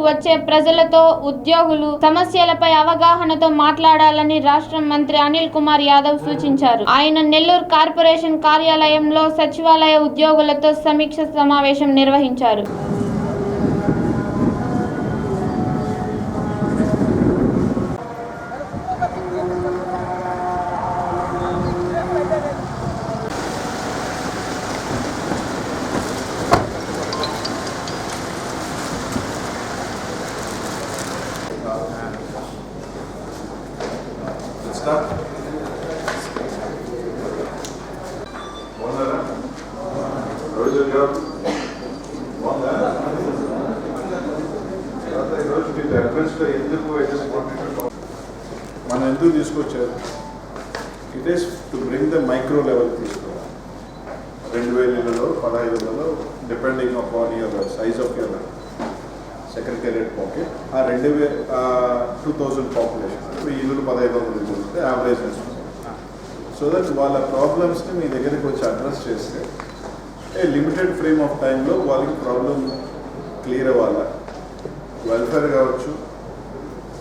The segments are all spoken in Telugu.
వచ్చే ప్రజలతో ఉద్యోగులు సమస్యలపై అవగాహనతో మాట్లాడాలని రాష్ట్ర మంత్రి అనిల్ కుమార్ యాదవ్ సూచించారు. ఆయన నెల్లూరు కార్పొరేషన్ కార్యాలయంలో సచివాలయ ఉద్యోగులతో సమీక్ష సమావేశం నిర్వహించారు. మనం ఎందుకు తీసుకొచ్చారు? It is to bring the micro level తీసుకోవాలి. 2000 1500 depending upon your size of your secretariat pocket. ఆ 2000 పాపులేషన్ ఇప్పుడు ఇల్లు 1500 చూస్తే యావరేజ్ వేసుకుంటాం. సో దట్ వాళ్ళ ప్రాబ్లమ్స్ని మీ దగ్గరికి వచ్చి అడ్రస్ చేస్తే లిమిటెడ్ ఫ్రేమ్ ఆఫ్ టైంలో వాళ్ళకి ప్రాబ్లం క్లియర్ అవ్వాలి. వెల్ఫేర్ కావచ్చు,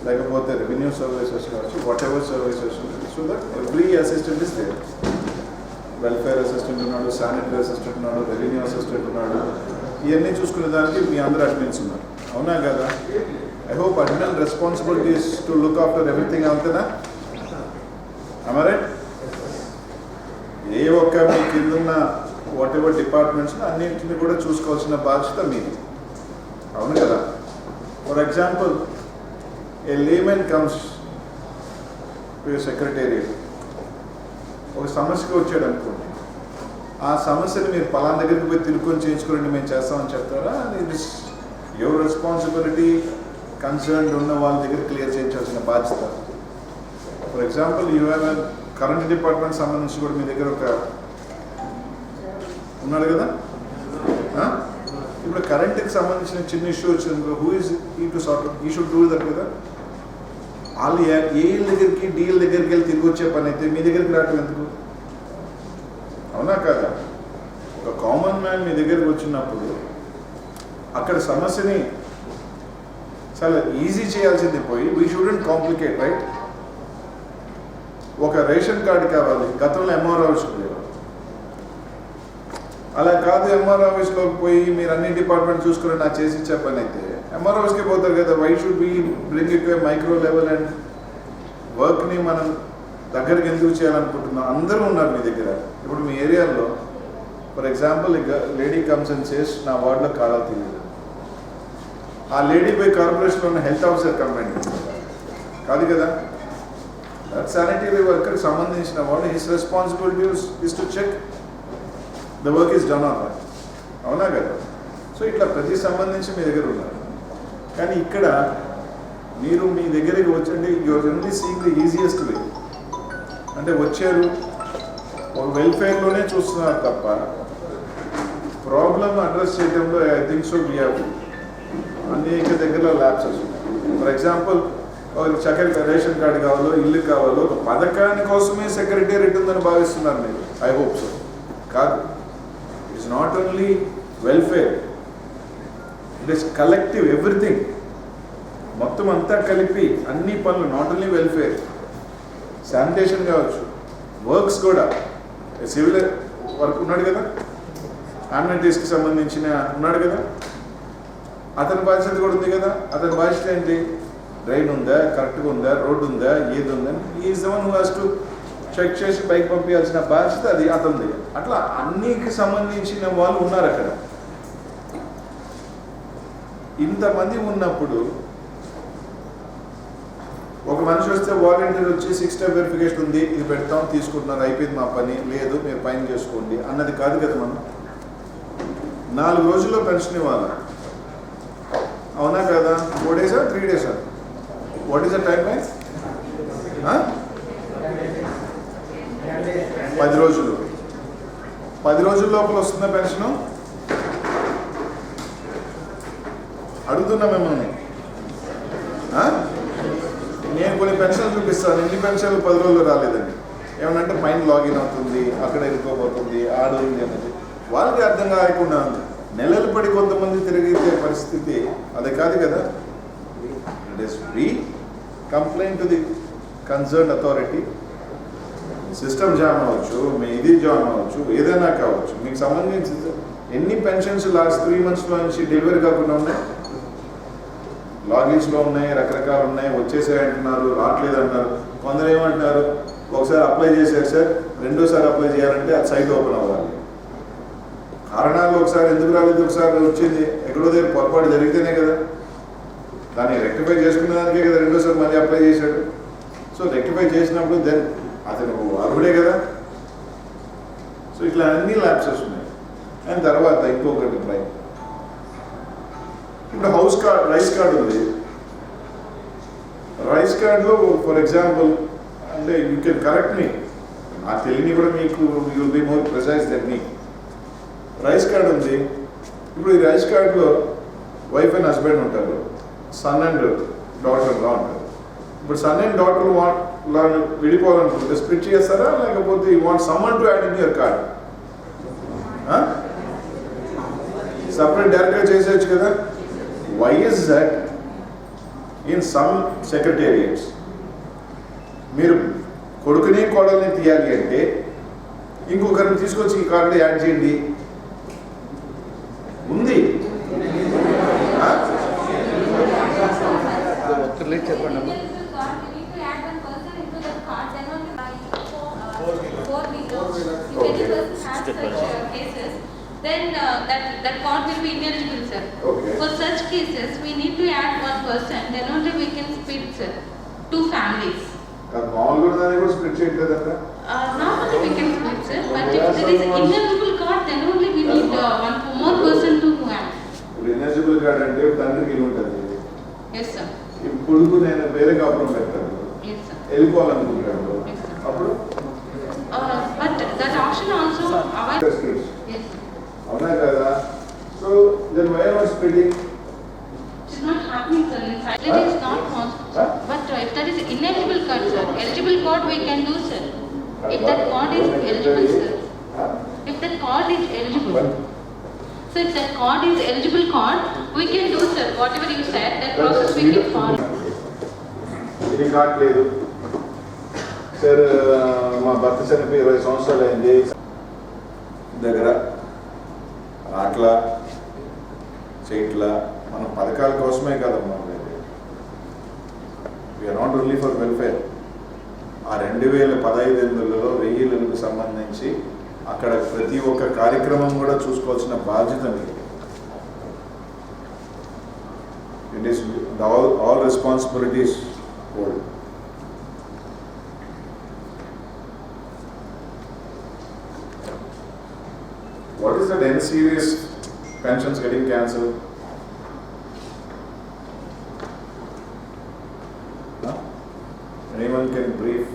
లేకపోతే రెవెన్యూ సర్వీసెస్ కావచ్చు, whatever services. So that every assistant is there. Welfare assistant ఉన్నాడు, శానిటరీ అసిస్టెంట్ ఉన్నాడు, రెవెన్యూ అసిస్టెంట్ ఉన్నాడు. ఇవన్నీ చూసుకునే దానికి మీ అందరూ అడ్మిన్స్ ఉన్నారు, అవునా కదా? I hope admin responsibilities to look after everything. అవుతుందా? am I right? ఏ ఒక్క మీ కిందున్న వాట్ ఎవర్ డిపార్ట్మెంట్స్ని అన్నింటినీ కూడా చూసుకోవాల్సిన బాధ్యత మీది, అవును కదా? For example, A laymen comes to your secretariat, ఒక సమస్యకి వచ్చాడు అనుకోండి. ఆ సమస్యని మీరు పలానా దగ్గరికి పోయి తిరుక్కొని చేయించుకోండి, మేము చేస్తామని చెప్తారా? ఇది యువర్ రెస్పాన్సిబిలిటీ. కన్సర్న్ ఉన్న వాళ్ళ దగ్గర క్లియర్ చేయించాల్సిన బాధ్యత. For example, you have current department సంబంధించి కూడా మీ దగ్గర ఒక ఉన్నాడు కదా. ఇప్పుడు కరెంట్కి సంబంధించిన చిన్న ఇష్యూ వచ్చింది, హూ ఈజ్ ఈ టు సార్ట్? ఈ షుడ్ డూ దట్ కదా. వాళ్ళు ఏళ్ళ దగ్గరికి డీఎల్ దగ్గరికి వెళ్ళి తిరిగి వచ్చే పని అయితే మీ దగ్గరికి రావడం ఎందుకు, అవునా కాదా? ఒక కామన్ మ్యాన్ మీ దగ్గరికి వచ్చినప్పుడు అక్కడ సమస్యని చాలా ఈజీ చేయాల్సింది పోయి వీ షుడెంట్ కాంప్లికేట్, రైట్? ఒక రేషన్ కార్డు కావాలి, గతంలో ఎంఆర్ఓ ఆఫీస్కి పోయేవారు. అలా కాదు, ఎంఆర్ఓ ఆఫీస్లోకి పోయి మీరు అన్ని డిపార్ట్మెంట్ చూసుకుని నాకు చేసి ఇచ్చే పని అయితే ఎంఆర్ఓ ఆఫీస్కి పోతారు కదా. Why should be bring it micro level and వర్క్ని మనం దగ్గరికి ఎందుకు చేయాలనుకుంటున్నాం? అందరూ ఉన్నారు మీ దగ్గర. ఇప్పుడు మీ ఏరియాలో for example lady comes and says నా వార్డులో కాలా తెలియదు. ఆ లేడీ పోయి కార్పొరేషన్లో ఉన్న హెల్త్ ఆఫీసర్ కంప్లైంట్ కాదు కదా. దట్ శానిటరీ వర్కర్కి సంబంధించిన వాడు his responsibility is to check the work is done on that, అవునా కదా? సో ఇట్లా ప్రతి సంబంధించి మీ దగ్గర ఉన్నారు. కానీ ఇక్కడ మీరు మీ దగ్గరికి వచ్చండి, your only seeing the easiest way. అంటే వచ్చారు ఒక వెల్ఫేర్లోనే చూస్తున్నారు తప్ప ప్రాబ్లమ్ అడ్రస్ చేయడంలో I think so we have అనేక దగ్గరలో ల్యాప్సెస్ ఉన్నాయి. ఫర్ ఎగ్జాంపుల్, చక్కగా రేషన్ కార్డు కావాలో, ఇల్లు కావాలో, ఒక పథకాని కోసమే సెక్రటేరియట్ ఉందని భావిస్తున్నారు మీరు. I hope so. కాదు, it's not only welfare, it is collective everything. మొత్తం అంతా కలిపి అన్ని పనులు, నాట్ ఓన్లీ వెల్ఫేర్, శానిటేషన్ కావచ్చు, వర్క్స్ కూడా. సివిల్ వర్క్ ఉన్నాడు కదా, అమ్యూనిటీస్కి సంబంధించిన ఉన్నాడు కదా, అతని బాధ్యత కూడా ఉంది కదా. అతని బాధ్యత ఏంటి? డ్రైన్ ఉందా, కరెక్ట్గా ఉందా, రోడ్డు ఉందా, ఏది ఉందని is the one who has to check చేసి పైకి పంపించాల్సిన బాధ్యత అది అతనిది. అట్లా అన్నికి సంబంధించిన వాళ్ళు ఉన్నారు అక్కడ. ఇంతమంది ఉన్నప్పుడు ఒక మనిషి వస్తే వాలంటీర్ వచ్చి 6 స్టెప్ వెరిఫికేషన్ ఉంది, ఇది పెడతాం, తీసుకుంటున్నారు, అయిపోయింది మా పని, లేదు మీరు పైన చేసుకోండి అన్నది కాదు కదా. మనం 4 రోజుల్లో పెన్షన్ ఇవ్వాలి, అవునా కదా? 4 డేసా 3 డేసా? What is the timeline? 10 రోజులు. 10 రోజుల లోపల వస్తుందా పెన్షను? అడుగుతున్నా మిమ్మల్ని. నేను కొన్ని పెన్షన్లు చూపిస్తాను, ఎన్ని పెన్షన్లు 10 రోజులు రాలేదండి. ఏమనంటే పైన లాగిన్ అవుతుంది, అక్కడ వెళ్ళిపోబోతుంది, ఆడుంది అనేది వాళ్ళకి అర్థం కాకుండా ఉంది. నెలలు పడి కొంతమంది తిరిగితే పరిస్థితి అది కాదు కదా. It is we complain to the concerned authority. System jam అవ్వచ్చు, మీ ఇది జామ్ అవ్వచ్చు, ఏదైనా కావచ్చు. మీకు సంబంధించి ఎన్ని పెన్షన్స్ లాస్ట్ 3 monthsలో నుంచి డెలివరీ కాకుండా ఉన్నాయి, లాగిన్స్లో ఉన్నాయి, రకరకాలు ఉన్నాయి, వచ్చేసాయి అంటున్నారు, రావట్లేదు అంటున్నారు. కొందరు ఏమంటున్నారు, ఒకసారి అప్లై చేశారు సార్, రెండోసారి అప్లై చేయాలంటే అది సైట్ ఓపెన్ అవ్వాలి. కారణాలు ఒకసారి ఎందుకు రాలేదు, ఒకసారి వచ్చింది, ఎక్కడో దగ్గర పొరపాటు జరిగితేనే కదా, దాన్ని రెక్టిఫై చేసుకునే దానికే కదా రెండోసారి మళ్ళీ అప్లై చేశాడు. సో రెక్టిఫై చేసినప్పుడు దెన్ అతను అర్హుడే కదా. సో ఇట్లా అన్ని ల్యాప్సెస్ ఉన్నాయి. అండ్ తర్వాత ఇంకొకటి ట్రై, ఇప్పుడు హౌస్ కార్డ్, రైస్ కార్డ్ ఉంది. రైస్ కార్డులో ఫర్ ఎగ్జాంపుల్, అంటే యూ కెన్ కరెక్ట్ మీ, నాకు తెలియని కూడా మీకు you will be more precise than me. Rice card ఉంది. ఇప్పుడు ఈ రైస్ కార్డులో వైఫ్ అండ్ హస్బెండ్ ఉంటారు, సన్ అండ్ డాటర్లా ఉంటారు. ఇప్పుడు సన్ అండ్ డాటర్ విడిపోవాలనుకుంటే స్ప్లిట్ చేస్తారా, లేకపోతే you want someone to add in your card? Separate డైరెక్ట్గా చేసేయచ్చు కదా. Why is that? In some secretariats మీరు కొడుకుని కోడల్ని తీయాలి అంటే ఇంకొకరిని తీసుకొచ్చి ఈ కార్డులో యాడ్ చేయండి ఉంది. చెప్పండి. Then that card will be ineligible, sir. Okay. For such cases, we need to add one person. Then only we can split, sir, 2 families. మామూలుగా దాన్ని కూడా split చేయట్లేదంట. Normally we can split, sir, but if there is ineligible card, then only we need one more person to add. ఇప్పుడు ఇనెలిజిబుల్ కార్డ్ అంటే తండ్రికి ఇల్లు ఉంటుంది. Yes, sir. ఇప్పుడు నేను వేరే కాపురం పెట్టాను, Yes, sir. వెళ్ళిపోవాలనుకుంటాను, Yes, sir. అప్పుడు But that option also Yes, sir. Yes, sir. అవునా కదా. So then why not splitting? It is not happening, sir. In fact, it is not possible. But if that is ineligible card, sir, eligible card we can do, sir. If that card is eligible, sir. If that card is eligible. So if that card is eligible card, we can do, sir. Whatever you said, that process we can follow. ఇది కావట్లేదు సార్, మా భర్త చనిపోయి 20 సంవత్సరాలు అయింది దగ్గర అట్లా చేయట్లా. మనం పథకాల కోసమే కదమ్మా, we are not only for welfare. ఆ 2015 1000 సంబంధించి అక్కడ ప్రతి ఒక్క కార్యక్రమం కూడా చూసుకోవాల్సిన బాధ్యత మీకు. It is all responsibilities old. What is that N-series pensions getting cancelled? Huh? Anyone can brief?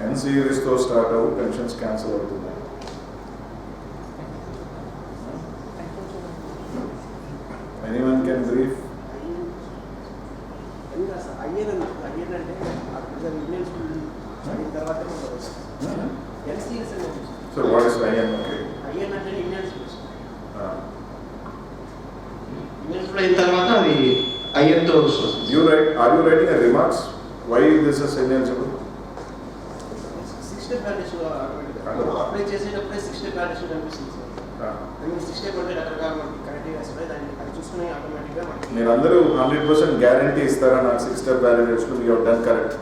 N-series to start out, pensions cancel అవుతున్నాయి. Anyone can brief? So what is IN? Okay. తర్వాత అది ఐఎన్తో వస్తుంది. Are you writing a remarks? Why this is ineligible? Apply చేసేటప్పుడే 60 కండిషన్ కనిపిస్తుంది సార్. 60 అంటే రకరకాల క్రైటీరియాస్ ఉన్నాయి, దాన్ని అది చూసుకుని ఆటోమేటిక్గా మీరు అందరూ 100% గ్యారంటీ ఇస్తారా నాకు 6 step barriers you have done correct?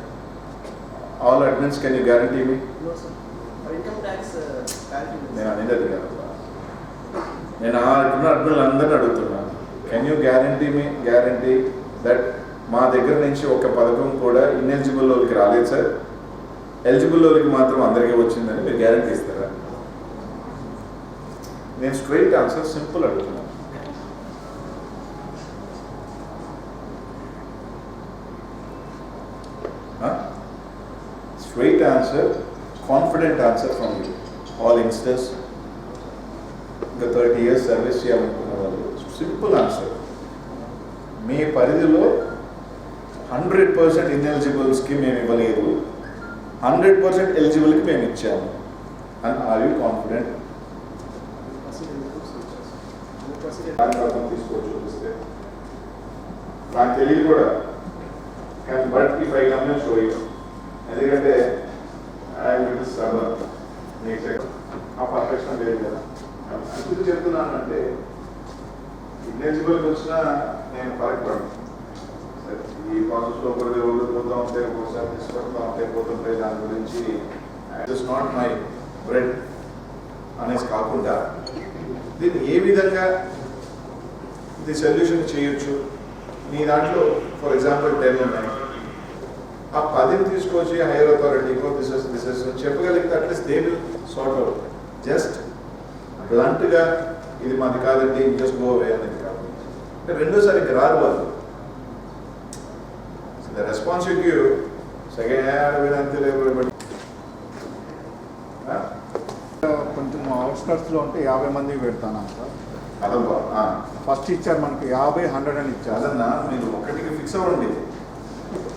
All admins can you guarantee me? Income tax నేను అనేది అడిగాను. నేను ఆ అడ్మిన్ అందరిని అడుగుతున్నాను, కెన్ యూ గ్యారంటీ దట్ మా దగ్గర నుంచి ఒక పథకం కూడా ఇన్ఎలిజిబుల్ వాళ్ళకి రాలేదు సార్, ఎలిజిబుల్ వాళ్ళకి మాత్రం అందరికీ వచ్చిందని మీరు గ్యారంటీ ఇస్తారా? నేను స్ట్రైట్ ఆన్సర్ సింపుల్ అడుగుతున్నాను. Straight answer, confident answer from you. All youngsters, the 30 years service చేయాలనుకున్న వాళ్ళు, సింపుల్ ఆన్సర్. మీ పరిధిలో 100% ఇన్ఎలిజిబుల్స్కి మేము ఇవ్వలేదు, 100% ఎలిజిబుల్కి మేము ఇచ్చాము. And are you confident? తీసుకోవచ్చు చూపిస్తే నాకు తెలియదు కూడా, కానీ but if I come and show you, ఎందుకంటే ఆ పర్ఫెక్షన్ లేదు కదా. అందుకు చెప్తున్నానంటే ఇన్ఎలిజిబుల్కి వచ్చినా నేను పడను. ఈ ప్రాసెస్లో ఒకరి పోతూ ఉంటే ఒకసారి తీసుకొస్తూ ఉంటే పోతుంటే దాని గురించి it is not my bread అనేసి కాకుండా దీన్ని ఏ విధంగా ఇది సొల్యూషన్ చేయొచ్చు. నీ దాంట్లో ఫర్ ఎగ్జాంపుల్ 10 ఉన్నాయి, ఆ 10ని తీసుకొచ్చి హైయర్ అథారిటీకో దిస్ చెప్పగలిగితే at least they will sort out. Just బ్లంట్గా ఇది మాది కాదండి జస్ట్ గో అవే అనేది కాదు. అంటే రెండోసారి ఇంకా రారు వాళ్ళు. The response you give second అంతే లేబడి కొంచెం అవుట్స్కట్స్లో ఉంటే 50 మందికి పెడతాను సార్. అదబ్బా ఫస్ట్ ఇచ్చారు మనకి 50, 100 అని ఇచ్చారు. అదన్నా మీరు ఒకటికి ఫిక్స్ అవ్వండి.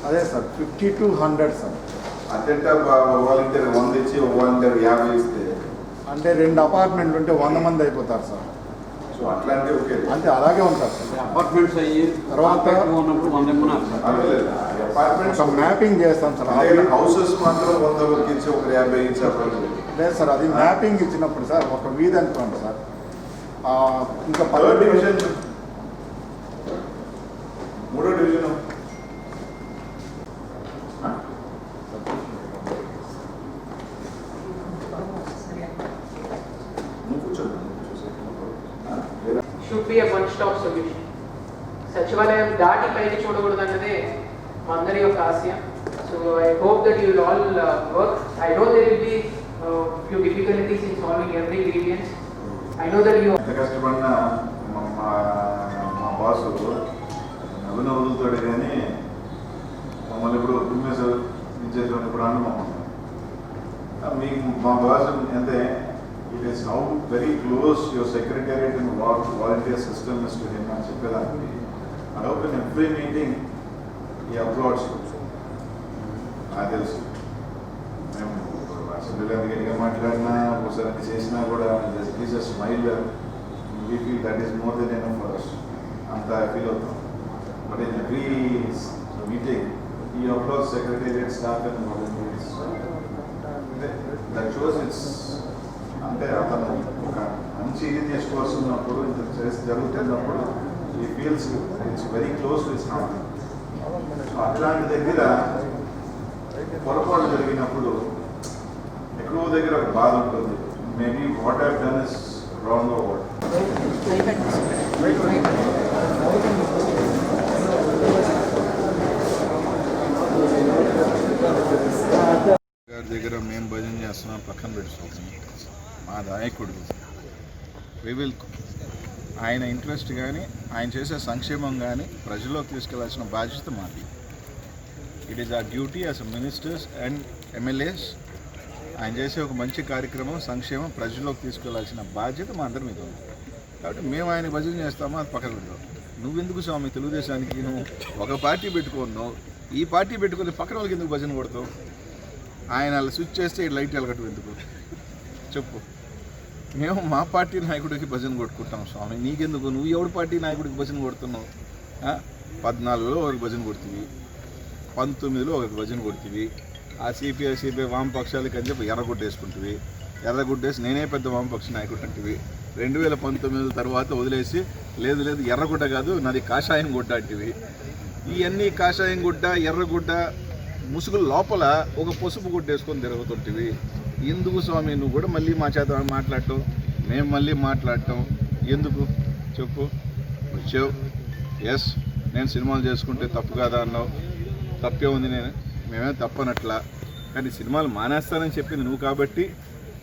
అదే సార్ 50 to 100 సార్. అటెంట్ వాలంటీర్ 100 ఇచ్చి వాలంటీర్ 50 ఇస్తే అంటే 2 అపార్ట్మెంట్లు ఉంటే 100 మంది అయిపోతారు సార్. సో అట్లాంటి ఓకే అంటే అలాగే ఉంటారు సార్. అపార్ట్మెంట్స్ అయ్యి తర్వాత ఉన్నప్పుడు 100 ఎమ్మున్నారు సార్. అపార్ట్మెంట్స్ ఒక మ్యాపింగ్ చేస్తాం సార్. హౌసెస్ మాత్రం 100 వరకు ఇచ్చి ఒక 50 ఇచ్చి అప్పుడు లేదు సార్, అది మ్యాపింగ్ ఇచ్చినప్పుడు సార్ ఒక వీధి అనుకోండి సార్. ఇంకా థర్డ్ డివిజన్ 3వ division should be a one stop solution. సచివాలయం దాటి పైకి చూడకూడదు అన్నదే మా అందరి యొక్క ఆశయం. So I hope that you will all work. I know there will be few difficulties in solving every grievance. I know that you ఎంత కష్టపడినా మా బాసు నవ్వులతోడే కానీ మమ్మల్ని ఇప్పుడు గుమ్మేసి ఇచ్చేటువంటి ఇప్పుడు అనుభవం మీకు మా బాసు అంటే it is how very close your secretariat and volunteer system is to him అని చెప్పేదానికి I hope in every meeting ఈ అప్లాడ్స్ నాకు తెలుసు. మేము అసెంబ్లీలో గట్టిగా మాట్లాడినా ఒకసారి అది చేసినా కూడా is a smile we feel that is more than enough for us అంత ఫీల్ అవుతాం. బట్ ఇన్ ఎవ్రీ మీటింగ్ ఈ applause secretariat staff and volunteers that shows it's అంటే అతను ఒక మంచి ఇది చేసుకోవాల్సినప్పుడు ఇంత జరుగుతున్నప్పుడు ఈ feels it's very close to it's heart. So అట్లాంటి దగ్గర పొరపాటు జరిగినప్పుడు ఎక్కువ దగ్గర ఒక బాధ ఉంటుంది. Maybe what have done is wrong or what. గారి దగ్గర మేము భజన చేస్తున్నాం పక్కన పెట్టుకోవాలి. మా నాయకుడు ఆయన ఇంట్రెస్ట్ కానీ ఆయన చేసే సంక్షేమం కానీ ప్రజల్లోకి తీసుకెళ్లాల్సిన బాధ్యత మాది. It is our duty as ministers and MLAs. ఆయన చేసే ఒక మంచి కార్యక్రమం సంక్షేమం ప్రజల్లోకి తీసుకెళ్లాల్సిన బాధ్యత మా అందరి మీద ఉంది. కాబట్టి మేము ఆయన భజన చేస్తామో అది పక్కన పెడతాం. నువ్వెందుకు స్వామి తెలుగుదేశానికి నువ్వు ఒక పార్టీ పెట్టుకున్నావు, ఈ పార్టీ పెట్టుకుని పక్కన వాళ్ళకి ఎందుకు భజన కొడతావు? ఆయన అలా స్విచ్ చేస్తే ఈ లైట్ వెలగటం ఎందుకు చెప్పు? మేము మా పార్టీ నాయకుడికి భజన కొట్టుకుంటాం స్వామి, నీకెందుకు? నువ్వు ఎవరి పార్టీ నాయకుడికి భజన కొడుతున్నావు? 14లో ఒకరికి భజన కొడుతుంది, 19లో ఒకరికి భజన కొడుతుంది. ఆ సిపిఐ వామపక్షాలకి అని చెప్పి ఎర్రగుడ్డేసుకుంటుంది. ఎర్రగుడ్డేసి నేనే పెద్ద వామపక్ష నాయకుడు అంటివి. 2019 తర్వాత వదిలేసి లేదు లేదు ఎర్రగుడ్డ కాదు నాది కాషాయం గుడ్డ అంటివి. ఇవన్నీ కాషాయం గుడ్డ ఎర్రగుడ్డ ముసుగుల లోపల ఒక పసుపు గుడ్డ వేసుకొని తిరుగుతుంటివి. ఎందుకు స్వామి నువ్వు కూడా మళ్ళీ మా చేత మాట్లాడటం, మేము మళ్ళీ మాట్లాడటం ఎందుకు చెప్పు? వచ్చావు, ఎస్ నేను సినిమాలు చేసుకుంటే తప్పు కాదా అన్నావు. తప్పే ఉంది, మేమేం తప్పనట్లా. కానీ సినిమాలు మానేస్తానని చెప్పింది నువ్వు కాబట్టి,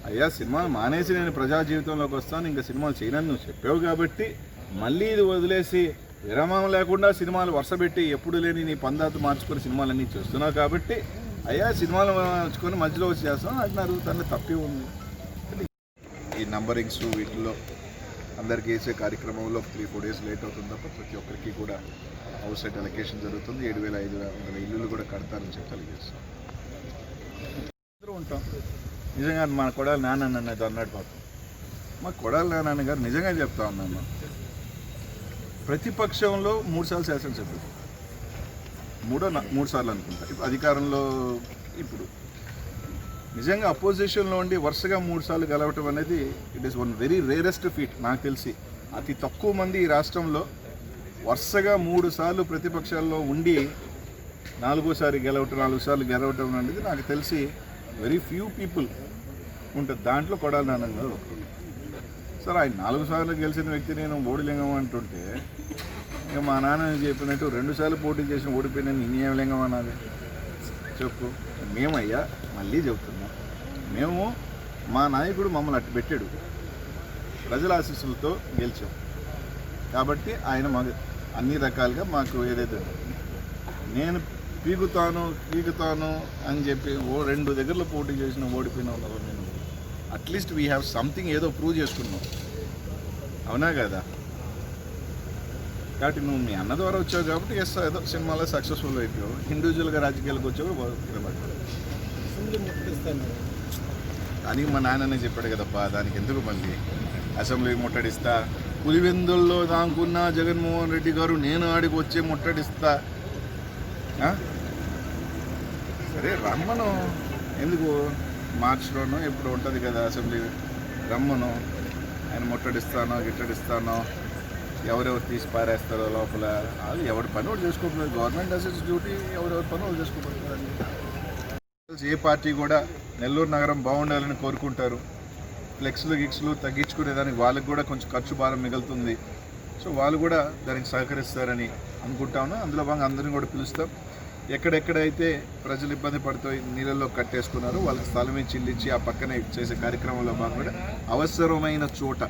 అయ్యా సినిమాలు మానేసి నేను ప్రజా జీవితంలోకి వస్తాను ఇంకా సినిమాలు చేయనని నువ్వు చెప్పావు కాబట్టి మళ్ళీ ఇది వదిలేసి విరామం లేకుండా సినిమాలు వరుసపెట్టి ఎప్పుడు లేని నీ పందాత మార్చుకొని సినిమాలన్నీ చేస్తున్నావు కాబట్టి అయ్యా సినిమాలు మార్చుకొని మధ్యలో వచ్చి చేస్తాం అది అడుగుతాను. తప్పే ఉంది. ఈ నంబరింగ్స్ వీటిల్లో అందరికీ వేసే కార్యక్రమంలో 3-4 days లేట్ అవుతుంది తప్ప ప్రతి ఒక్కరికి కూడా హౌస్ సైట్ అలొకేషన్ జరుగుతుంది. 7,500 ఇల్లులు కూడా కడతారని చెప్పి తెలియజేస్తాం. అందరూ ఉంటాం. నిజంగా మా కొడాలి నాన్న అన్నది అన్నాడు పాపం. మా కొడాలి నాన్న గారు నిజంగా చెప్తా ఉన్నాను, ప్రతిపక్షంలో 3 సార్లు శాసనసభ్యుడు, మూడు సార్లు అనుకుంటా ఇప్పుడు అధికారంలో. ఇప్పుడు నిజంగా అపోజిషన్లో ఉండి వరుసగా 3 సార్లు గెలవటం అనేది it is one very rarest feet. నాకు తెలిసి అతి తక్కువ మంది ఈ రాష్ట్రంలో వరుసగా 3 సార్లు ప్రతిపక్షాల్లో ఉండి 4వ సారి గెలవటం 4 సార్లు గెలవటం అనేది నాకు తెలిసి వెరీ ఫ్యూ పీపుల్ ఉంటుంది. దాంట్లో కొడాలి నాన్న గారు సార్. ఆయన 4 సార్లు గెలిచిన వ్యక్తి నేను ఓడిలింగం అంటుంటే ఇక మా నాన్న చెప్పినట్టు 2 సార్లు పోటీ చేసిన ఓడిపోయిన నేనేం లింగం అన్నది చెప్పు. మేమయ్యా మళ్ళీ చెబుతున్నాం, మేము మా నాయకుడు మమ్మల్ని అట్టు పెట్టాడు, ప్రజల ఆశీస్సులతో గెలిచాం కాబట్టి ఆయన మాకు అన్ని రకాలుగా మాకు ఏదైతే నేను పీకుతాను అని చెప్పి 2 దగ్గరలో పోటీ చేసిన ఓడిపోయిన వాళ్ళు నేను అట్లీస్ట్ వీ హ్యావ్ సంథింగ్ ఏదో ప్రూవ్ చేసుకున్నాం, అవునా కదా? కాబట్టి నువ్వు మీ అన్న ద్వారా వచ్చావు కాబట్టి ఎస్ ఏదో సినిమాలో సక్సెస్ఫుల్ అయిపోయావు. ఇండివిజువల్గా రాజకీయాలకు వచ్చావు అని మా నాన్ననే చెప్పాడు కదప్పా. దానికి ఎందుకు మళ్ళీ అసెంబ్లీకి ముట్టడిస్తా, పులివెందుల్లో దాకున్న జగన్మోహన్ రెడ్డి గారు నేను ఆడికి వచ్చే ముట్టడిస్తా. సరే రమ్మను, ఎందుకు మార్చిలోనో ఎప్పుడు ఉంటుంది కదా అసెంబ్లీ, రమ్మను. ఆయన ముట్టడిస్తానో గిట్టడిస్తానో ఎవరెవరు తీసి పారేస్తారో లోపల, అది ఎవరి పని వాళ్ళు చేసుకోకపోతే గవర్నమెంట్ అసెస్ డ్యూటీ, ఎవరెవరి పని వాళ్ళు చేసుకోకపోతే. ఏ పార్టీ కూడా నెల్లూరు నగరం బాగుండాలని కోరుకుంటారు. ఫ్లెక్స్లు తగ్గించుకునేదానికి వాళ్ళకి కూడా కొంచెం ఖర్చు భారం మిగులుతుంది. సో వాళ్ళు కూడా దానికి సహకరిస్తారని అనుకుంటాను. అందులో భాగంగా అందరినీ కూడా పిలుస్తాం. ఎక్కడెక్కడైతే ప్రజలు ఇబ్బంది పడుతూ నీళ్ళల్లో కట్టేసుకున్నారో వాళ్ళకి స్థలం ఇచ్చి ఇల్లు ఇచ్చి ఆ పక్కనే చేసే కార్యక్రమంలో భాగంగా అవసరమైన చోట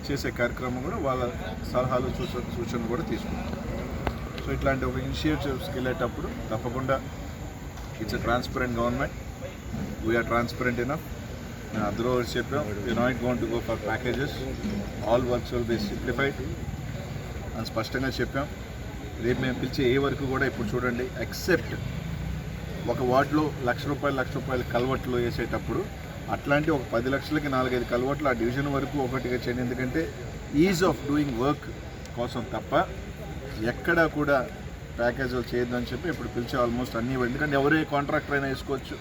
చేసే కార్యక్రమం కూడా వాళ్ళ సలహాలు సూచనలు కూడా తీసుకుంటాం. సో ఇట్లాంటి ఒక ఇనిషియేటివ్స్కి వెళ్ళేటప్పుడు తప్పకుండా it's a transparent government, we are transparent enough. నేను అందరూ చెప్పాం, we not going to go for packages, all works will be simplified అని స్పష్టంగా చెప్పాం. రేపు మేము పిలిచే ఏ వరకు కూడా ఇప్పుడు చూడండి, ఎక్సెప్ట్ ఒక వార్డులో ₹1,00,000 కల్వర్ట్లు వేసేటప్పుడు అట్లాంటి ఒక 10 లక్షలకి 4-5 కల్వర్ట్లు ఆ డివిజన్ వరకు ఒకటిగా చేయండి. ఎందుకంటే ఈజ్ ఆఫ్ డూయింగ్ వర్క్ కోసం తప్ప ఎక్కడా కూడా ప్యాకేజీలు చేయొద్దని చెప్పి ఇప్పుడు పిలిచే ఆల్మోస్ట్ అన్నీ. ఎందుకంటే ఎవరే కాంట్రాక్టర్ అయినా వేసుకోవచ్చు,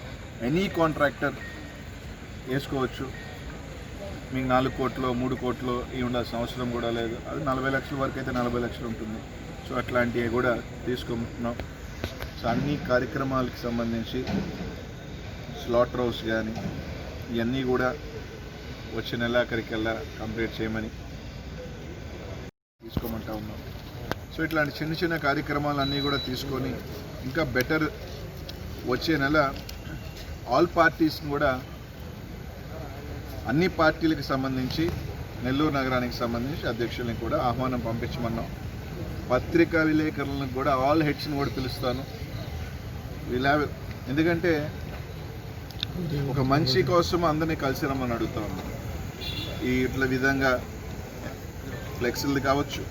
ఎనీ కాంట్రాక్టర్ వేసుకోవచ్చు. మీకు 4 కోట్లు 3 కోట్లు ఇవి ఉండాల్సిన అవసరం కూడా లేదు. అది 40 లక్షల వరకు అయితే 40 లక్షలు ఉంటుంది. సో అట్లాంటివి కూడా తీసుకుంటున్నాం. సో అన్ని కార్యక్రమాలకు సంబంధించి స్లాటర్ హౌస్ కానీ ఇవన్నీ కూడా వచ్చే నెలాఖరికల్లా కంప్లీట్ చేయమని తీసుకోమంటా ఉన్నాం. సో ఇట్లాంటి చిన్న చిన్న కార్యక్రమాలన్నీ కూడా తీసుకొని ఇంకా బెటర్ వచ్చే నెల ఆల్ పార్టీస్ని కూడా అన్ని పార్టీలకు సంబంధించి నెల్లూరు నగరానికి సంబంధించి అధ్యక్షుల్ని కూడా ఆహ్వానం పంపించమన్నాం. పత్రికా విలేకరులను కూడా ఆల్ హెడ్స్ని కూడా పిలుస్తాను. ఎందుకంటే ఒక మంచి కోసం అందరినీ కలిసి రమ్మని అడుగుతా ఉన్నాం. ఈ ఇట్ల విధంగా ఫ్లెక్సీలు కావచ్చు,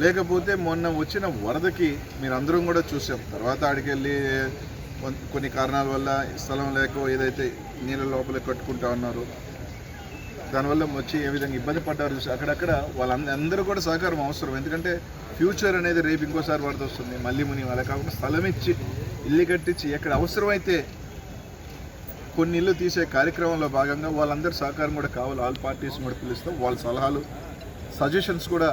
లేకపోతే మొన్న వచ్చిన వరదకి మీరు అందరం కూడా చూసాం. తర్వాత ఆడికెళ్ళి కొన్ని కారణాల వల్ల స్థలం లేక ఏదైతే నీళ్ళ లోపల కట్టుకుంటా ఉన్నారో దానివల్ల వచ్చి ఏ విధంగా ఇబ్బంది పడ్డారు చూసి అక్కడక్కడ వాళ్ళందరూ కూడా సహకారం అవసరం. ఎందుకంటే ఫ్యూచర్ అనేది రేపు ఇంకోసారి వరద వస్తుంది, మళ్ళీ ముని వాళ్ళ కాకుండా స్థలం ఇచ్చి ఇల్లు కట్టించి ఎక్కడ అవసరమైతే కొన్ని ఇల్లు తీసే కార్యక్రమంలో భాగంగా వాళ్ళందరూ సహకారం కూడా కావాలి. ఆల్ పార్టీస్ కూడా పిలుస్తాం. వాళ్ళ సలహాలు సజెషన్స్ కూడా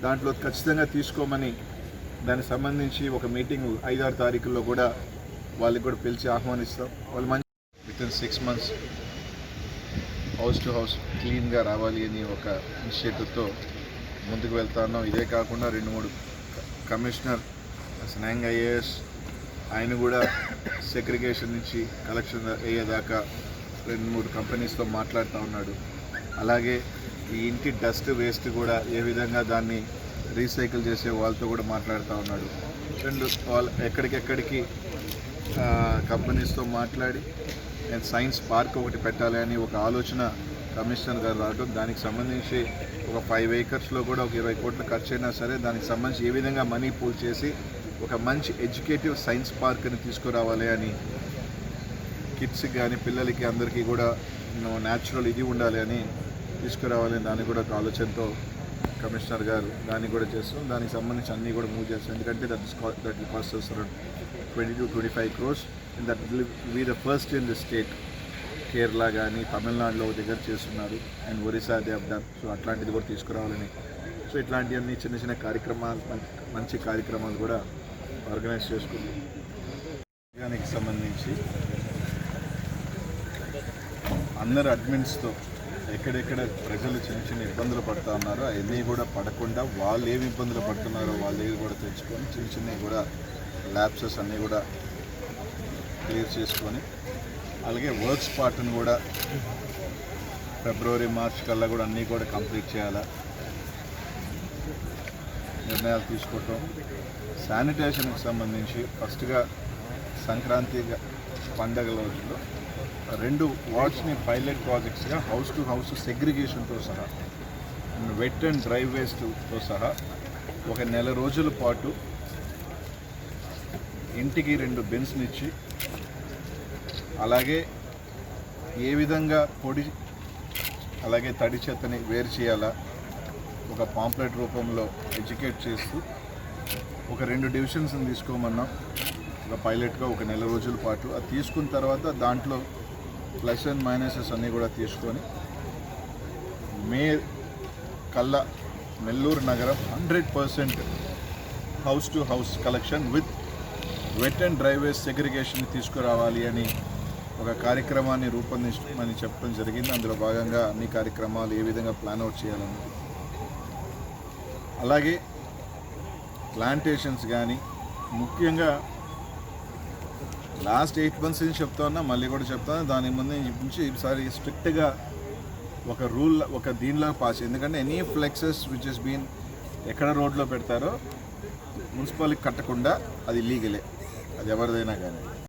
దాంట్లో ఖచ్చితంగా తీసుకోమని దానికి సంబంధించి ఒక మీటింగ్ 5-6 తారీఖుల్లో కూడా వాళ్ళకి కూడా పిలిచి ఆహ్వానిస్తాం. వాళ్ళు మంచి within 6 months house to house క్లీన్గా రావాలి అని ఒక ఇనిషియేటివ్తో ముందుకు వెళ్తాను. ఇదే కాకుండా 2-3 కమిషనర్ స్నాంగ్ IAS ఆయన కూడా సెగ్రిగేషన్ నుంచి కలెక్షన్ అయ్యేదాకా 2-3 కంపెనీస్తో మాట్లాడుతూ ఉన్నాడు. అలాగే ఈ ఇంటి డస్ట్ వేస్ట్ కూడా ఏ విధంగా దాన్ని రీసైకిల్ చేసే వాళ్ళతో కూడా మాట్లాడుతూ ఉన్నాడు. వాళ్ళు ఎక్కడికెక్కడికి కంపెనీస్తో మాట్లాడి నేను సైన్స్ పార్క్ ఒకటి పెట్టాలి అని ఒక ఆలోచన కమిషనర్ గారు రావడం, దానికి సంబంధించి ఒక 5 acresలో కూడా ఒక 20 కోట్లు ఖర్చు అయినా సరే దానికి సంబంధించి ఏ విధంగా మనీ పూల్ చేసి ఒక మంచి ఎడ్యుకేటివ్ సైన్స్ పార్క్ని తీసుకురావాలి అని, కిడ్స్కి కానీ పిల్లలకి అందరికీ కూడా న్యాచురల్ ఇది ఉండాలి అని తీసుకురావాలని దాన్ని కూడా ఒక ఆలోచనతో కమిషనర్ గారు దాన్ని కూడా చేస్తున్నాం. దానికి సంబంధించి అన్నీ కూడా మూవ్ చేస్తాం. ఎందుకంటే that will cost us around 20 to 25 crores and that will be the first in the state. Kerala కానీ తమిళనాడులో ఒక దగ్గర చేస్తున్నారు and Orissa they have done. So అట్లాంటిది కూడా తీసుకురావాలని, సో ఇట్లాంటివన్నీ చిన్న చిన్న కార్యక్రమాలు, మంచి కార్యక్రమాలు కూడా ఆర్గనైజ్ చేసుకుంటాం. దానికి సంబంధించి అందరు అడ్మిన్స్తో ఎక్కడెక్కడ ప్రజలు చిన్న చిన్న ఇబ్బందులు పడుతూ ఉన్నారో అవన్నీ కూడా పడకుండా వాళ్ళు ఏమి ఇబ్బందులు పడుతున్నారో వాళ్ళ దగ్గర కూడా తెచ్చుకొని చిన్న చిన్నవి కూడా ల్యాబ్సెస్ అన్నీ కూడా క్లియర్ చేసుకొని, అలాగే వర్క్స్ పార్ట్ని కూడా ఫిబ్రవరి మార్చ్ కల్లా కూడా అన్నీ కూడా కంప్లీట్ చేయాలా నిర్ణయాలు తీసుకోవటం. శానిటేషన్కి సంబంధించి ఫస్ట్గా సంక్రాంతి పండగ రోజుల్లో 2 వార్డ్స్ని పైలట్ ప్రాజెక్ట్స్గా హౌస్ టు హౌస్ సెగ్రిగేషన్తో సహా వెట్ అండ్ డ్రై వేస్ట్తో సహా ఒక నెల రోజుల పాటు ఇంటికి 2 బిన్స్ని ఇచ్చి, అలాగే ఏ విధంగా పొడి అలాగే తడి చెత్తని వేరు చేయాలా ఒక పాంప్లెట్ రూపంలో ఎడ్యుకేట్ చేస్తూ ఒక 2 డివిజన్స్ని తీసుకోమన్నాం ఒక పైలట్గా ఒక నెల రోజుల పాటు. అది తీసుకున్న తర్వాత దాంట్లో ప్లస్ అండ్ మైనసెస్ అన్నీ కూడా తీసుకొని మే కల్లా నెల్లూరు నగరం 100% house to house collection with wet and dry waste segregation తీసుకురావాలి అని ఒక కార్యక్రమాన్ని రూపొందించమని చెప్పడం జరిగింది. అందులో భాగంగా అన్ని కార్యక్రమాలు ఏ విధంగా ప్లాన్ అవుట్ చేయాలన్నది, అలాగే ప్లాంటేషన్స్ కానీ ముఖ్యంగా లాస్ట్ 8 months నుంచి చెప్తా ఉన్నా, మళ్ళీ కూడా చెప్తాను, దాని ముందు నుంచి ఈసారి స్ట్రిక్ట్గా ఒక రూల్ ఒక దీనిలో పాస్. ఎందుకంటే any flexes which is been ఎక్కడ రోడ్లో పెడతారో మున్సిపాలిటీ కట్టకుండా అది లీగలే, అది ఎవరిదైనా కానీ.